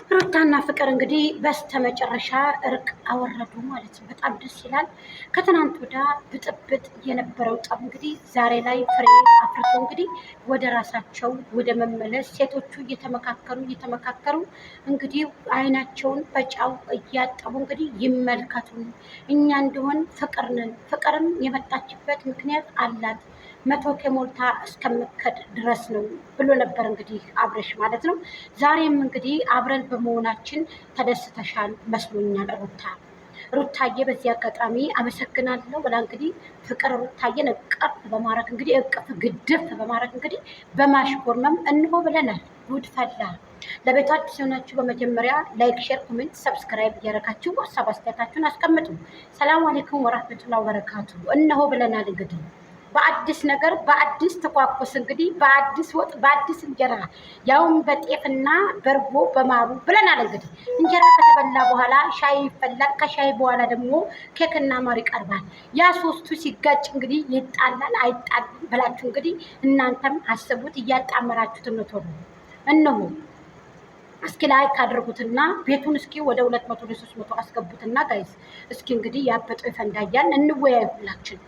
ሩታና ፍቅር እንግዲህ በስተመጨረሻ እርቅ አወረዱ ማለት ነው። በጣም ደስ ይላል። ከትናንት ወዳ ብጥብጥ የነበረው ጠብ እንግዲህ ዛሬ ላይ ፍሬ አፍርቶ እንግዲህ ወደ ራሳቸው ወደ መመለስ ሴቶቹ እየተመካከሩ እንግዲህ አይናቸውን በጫው እያጠቡ እንግዲህ ይመልከቱን። እኛ እንደሆን ፍቅር ነን። ፍቅርም የመጣችበት ምክንያት አላት 100 ሞልታ እስከምከድ ድረስ ነው ብሎ ነበር እንግዲህ አብረሽ ማለት ነው። ዛሬም እንግዲህ አብረን በመሆናችን ተደስተሻል መስሎኛል ሩታዬ በዚህ አጋጣሚ አመሰግናለሁ ብላ እንግዲህ ፍቅር ሩታዬን እቅፍ በማድረግ እንግዲህ እቅፍ ግድፍ በማድረግ እንግዲህ በማሽኮርመም እንሆ ብለናል። ጉድ ፈላ። ለቤቱ አዲስ የሆናችሁ በመጀመሪያ ላይክ፣ ሼር፣ ኮሜንት፣ ሰብስክራይብ እያደረጋችሁ ሀሳብ አስተያየታችሁን አስቀምጡ። ሰላም አለይኩም ወራህመቱላሂ ወበረካቱ። እነሆ ብለናል እንግዲህ በአዲስ ነገር በአዲስ ተኳኩስ እንግዲህ በአዲስ ወጥ በአዲስ እንጀራ ያውም በጤፍና በርጎ በማሩ ብለናል። እንግዲህ እንጀራ ከተበላ በኋላ ሻይ ይፈላል። ከሻይ በኋላ ደግሞ ኬክና ማር ይቀርባል። ያ ሶስቱ ሲጋጭ እንግዲህ ይጣላል አይጣልም ብላችሁ እንግዲህ እናንተም አስቡት። እያጣመራችሁት እነሆ እስኪ ላይክ አድርጉትና ቤቱን እስኪ ወደ 200 300 አስገቡትና ጋይስ እስኪ እንግዲህ ያበጠው ይፈንዳያል እንወያይ ሁላችን።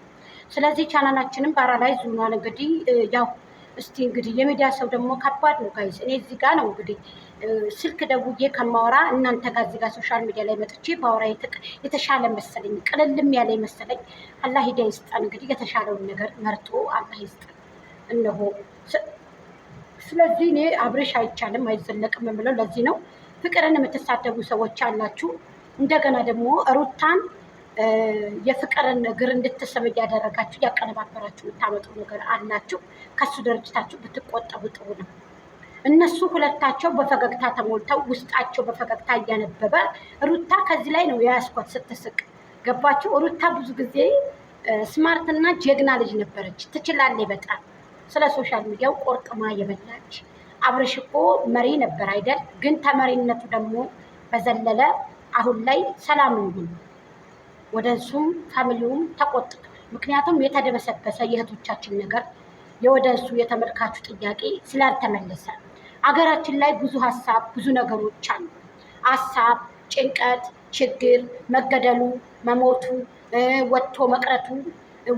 ስለዚህ ቻናላችንን ፓራላይዝ ሆኗል። እንግዲህ ያው እስቲ እንግዲህ የሚዲያ ሰው ደግሞ ከባድ ነው ጋይስ። እኔ እዚህ ጋር ነው እንግዲህ ስልክ ደውዬ ከማወራ እናንተ ጋር እዚህ ጋር ሶሻል ሚዲያ ላይ መጥቼ ባወራ የተሻለ መሰለኝ፣ ቅልልም ያለ መሰለኝ። አላህ ሂዳያ ይስጠን። እንግዲህ የተሻለውን ነገር መርጦ አላህ ይስጠን። እነሆ ስለዚህ እኔ አብሬሽ አይቻልም አይዘለቅም የምለው ለዚህ ነው። ፍቅርን የምትሳደቡ ሰዎች አላችሁ። እንደገና ደግሞ ሩታን የፍቅርን እግር እንድትስም እያደረጋችሁ እያቀነባበራችሁ የምታመጡ ነገር አላችሁ። ከሱ ድርጅታችሁ ብትቆጠቡ ጥሩ ነው። እነሱ ሁለታቸው በፈገግታ ተሞልተው ውስጣቸው በፈገግታ እያነበበ ሩታ ከዚህ ላይ ነው የያዝኳት ስትስቅ። ገባችሁ? ሩታ ብዙ ጊዜ ስማርትና ጀግና ልጅ ነበረች። ትችላለች በጣም ስለ ሶሻል ሚዲያው ቆርጥማ የበላች። አብርሽ እኮ መሪ ነበር አይደል? ግን ተመሪነቱ ደግሞ በዘለለ አሁን ላይ ሰላም ይሁን ወደ እሱም ፋሚሊውም ተቆጥቷል። ምክንያቱም የተደበሰበሰ የእህቶቻችን ነገር የወደ እሱ የተመልካቹ ጥያቄ ስላልተመለሰ አገራችን ላይ ብዙ ሀሳብ ብዙ ነገሮች አሉ። ሀሳብ፣ ጭንቀት፣ ችግር፣ መገደሉ፣ መሞቱ፣ ወጥቶ መቅረቱ፣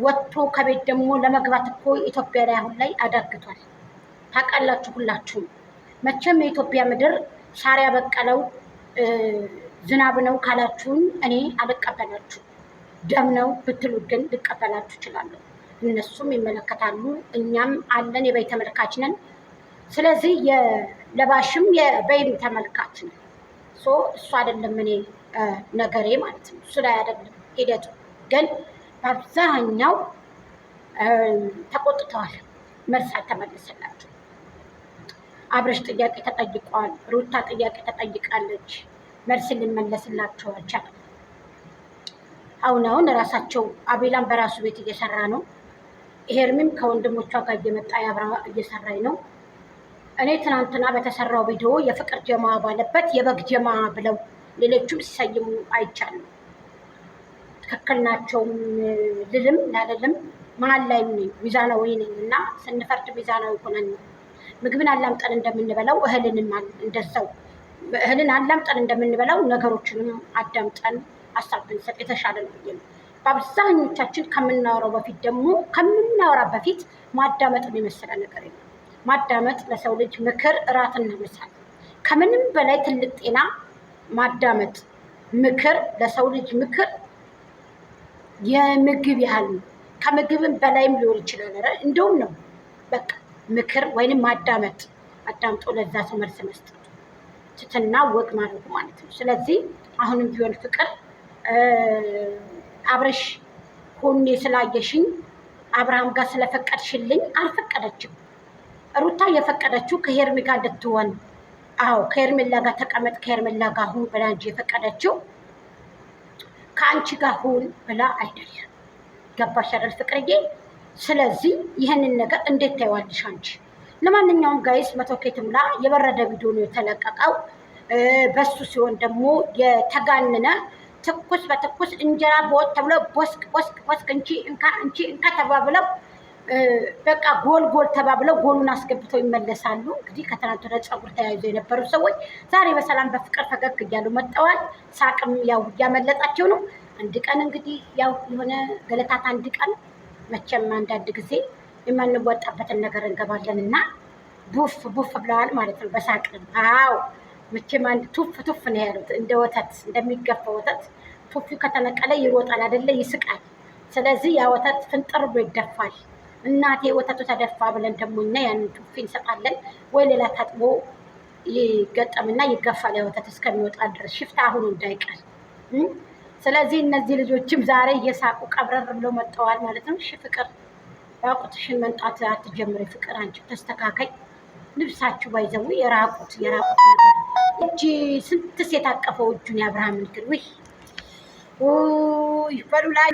ወጥቶ ከቤት ደግሞ ለመግባት እኮ ኢትዮጵያ ላይ አሁን ላይ አዳግቷል። ታውቃላችሁ ሁላችሁም መቼም የኢትዮጵያ ምድር ሳር ያበቀለው ዝናብ ነው ካላችሁን እኔ አልቀበላችሁ። ደም ነው ብትሉ ግን ልቀበላችሁ እችላለሁ። እነሱም ይመለከታሉ፣ እኛም አለን፣ የበይ ተመልካች ነን። ስለዚህ የለባሽም የበይም ተመልካች ነን። እሱ አይደለም እኔ ነገሬ ማለት ነው። እሱ ላይ አይደለም ሂደቱ። ግን በአብዛኛው ተቆጥተዋል። መልስ አልተመለሰላችሁ። አብረሽ ጥያቄ ተጠይቋል። ሩታ ጥያቄ ተጠይቃለች። መልስ ልንመለስላቸው አልቻለም። አሁን ራሳቸው አቤላን በራሱ ቤት እየሰራ ነው። ሄርሚም ከወንድሞቿ ጋር እየመጣ ያብራ እየሰራኝ ነው። እኔ ትናንትና በተሰራው ቪዲዮ የፍቅር ጀማ ባለበት የበግ ጀማ ብለው ሌሎቹም ሲሰይሙ አይቻልም። ትክክል ናቸውም ልልም ላለልም መሀል ላይ ሚዛናዊ ነኝ እና ስንፈርድ ሚዛናዊ ሆነን ነው። ምግብን አላምጠን እንደምንበላው እህልንም እንደዛው እህልን አላምጠን እንደምንበላው ነገሮችንም አዳምጠን ሀሳብ ብንሰጥ የተሻለ ነው ብዬ ነው። በአብዛኞቻችን ከምናወራ በፊት ማዳመጥን የመሰለ ነገር የለም። ማዳመጥ ለሰው ልጅ ምክር እራትና ምሳ፣ ከምንም በላይ ትልቅ ጤና ማዳመጥ። ምክር ለሰው ልጅ ምክር የምግብ ያህል ነው። ከምግብም በላይም ሊሆን ይችላል። እንደውም ነው በቃ ምክር ወይንም ማዳመጥ፣ አዳምጦ ለዛ ሰው መልስ መስጠት ትትና ወግ ማድረጉ ማለት ነው። ስለዚህ አሁንም ቢሆን ፍቅር አብረሽ ሆኔ ስላየሽኝ አብርሃም ጋር ስለፈቀድሽልኝ አልፈቀደችም። ሩታ የፈቀደችው ከሄርሜ ጋር እንድትሆን፣ አዎ ከሄርሜላ ጋር ተቀመጥ ከሄርሜላ ጋር ሁን ብላ እንጂ የፈቀደችው ከአንቺ ጋር ሁን ብላ አይደለም። ገባሽ አይደል ፍቅርዬ? ስለዚህ ይህንን ነገር እንዴት ታይዋለሽ አንቺ? ለማንኛውም ጋይስ 100 ኬትምላ የበረደ ቪዲዮ ነው የተለቀቀው። በሱ ሲሆን ደግሞ የተጋነነ ትኩስ በትኩስ እንጀራ በወጥ ተብሎ ቦስክ እንቺ እንካ ተባብለው በቃ ጎል ጎል ተባብለው ጎሉን አስገብተው ይመለሳሉ። እንግዲህ ከትናንት ወደ ፀጉር ተያይዞ የነበሩ ሰዎች ዛሬ በሰላም በፍቅር ፈገግ እያሉ መጥተዋል። ሳቅም ያው እያመለጣቸው ነው። አንድ ቀን እንግዲህ ያው የሆነ ገለታት አንድ ቀን መቼም አንዳንድ ጊዜ የማንወጣበትን ነገር እንገባለን እና ቡፍ ቡፍ ብለዋል ማለት ነው በሳቅ። አዎ መቼም አንድ ቱፍ ቱፍ ነው ያሉት፣ እንደ ወተት እንደሚገፋ ወተት ቱፊ ከተነቀለ ይሮጣል አይደለ? ይስቃል። ስለዚህ ያ ወተት ፍንጥር ብሎ ይደፋል። እናቴ ወተቱ ተደፋ ብለን ደግሞ እኛ ያንን ቱፊ እንሰጣለን ወይ ሌላ ታጥቦ ይገጠምና ይገፋል ያ ወተት እስከሚወጣ ድረስ ሽፍታ አሁኑ እንዳይቀር። ስለዚህ እነዚህ ልጆችም ዛሬ እየሳቁ ቀብረር ብለው መጥተዋል ማለት ነው። እሺ ፍቅር ራቁትሽን መንጣት አትጀምሪ ፍቅር፣ አንቺ ተስተካከይ። ልብሳችሁ ባይዘው የራቁት ነገር እጅ ስንት ሴት አቀፈው እጁን የአብርሃምን ግን ውይ በሉ ላይ